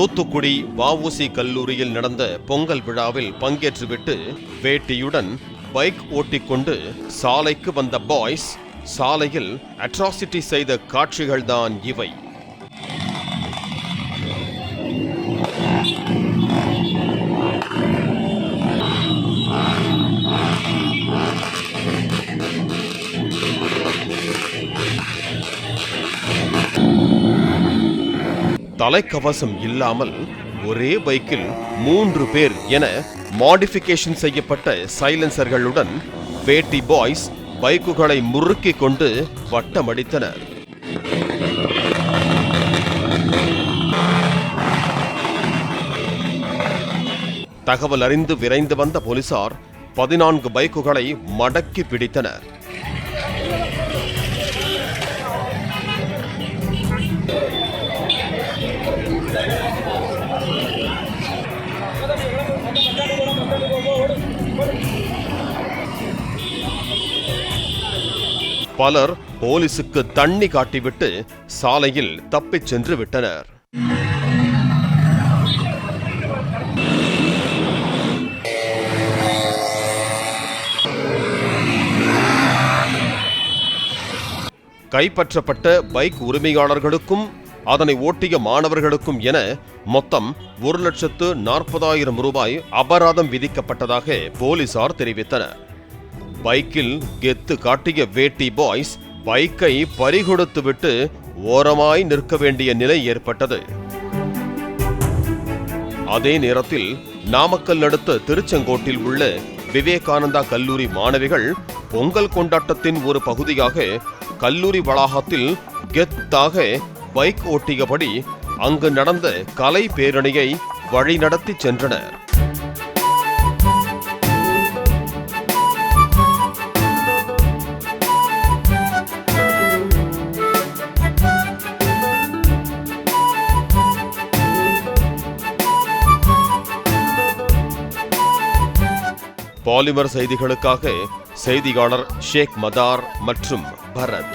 தூத்துக்குடி வ.உ.சி. கல்லூரியில் நடந்த பொங்கல் விழாவில் பங்கேற்றுவிட்டு வேட்டியுடன் பைக் ஓட்டிக்கொண்டு சாலைக்கு வந்த பாய்ஸ் சாலையில் அட்ராசிட்டி செய்த காட்சிகள்தான் இவை. தலைக்கவசம் இல்லாமல் ஒரே பைக்கில் 3 பேர் என மாடிஃபிகேஷன் செய்யப்பட்ட சைலன்சர்களுடன் வேட்டி பாய்ஸ் பைக்குகளை முறுக்கிக் கொண்டு வட்டமடித்தனர். தகவல் அறிந்து விரைந்து வந்த போலீசார் 14 பைக்குகளை மடக்கி பிடித்தனர். பலர் போலீசுக்கு தண்ணி காட்டிவிட்டு சாலையில் தப்பிச் சென்று விட்டனர். கைப்பற்றப்பட்ட பைக் உரிமையாளர்களுக்கும் அதனை ஓட்டிய மாணவர்களுக்கும் என மொத்தம் 1,40,000 ரூபாய் அபராதம் விதிக்கப்பட்டதாக போலீசார் தெரிவித்தனர். பைக்கில் கெத்து காட்டிய வேட்டி பாய்ஸ் பைக்கை பறிகொடுத்துவிட்டு ஓரமாய் நிற்க வேண்டிய நிலை ஏற்பட்டது. அதே நேரத்தில் நாமக்கல் அடுத்த திருச்செங்கோட்டில் உள்ள விவேகானந்தா கல்லூரி மாணவிகள் பொங்கல் கொண்டாட்டத்தின் ஒரு பகுதியாக கல்லூரி வளாகத்தில் கெத்தாக பைக் ஓட்டியபடி அங்கு நடந்த கலை பேரணியை வழிநடத்தி சென்றனர். பாலிமர் செய்திகளுக்காக செய்தியாளர் ஷேக் மதார் மற்றும் பரத்.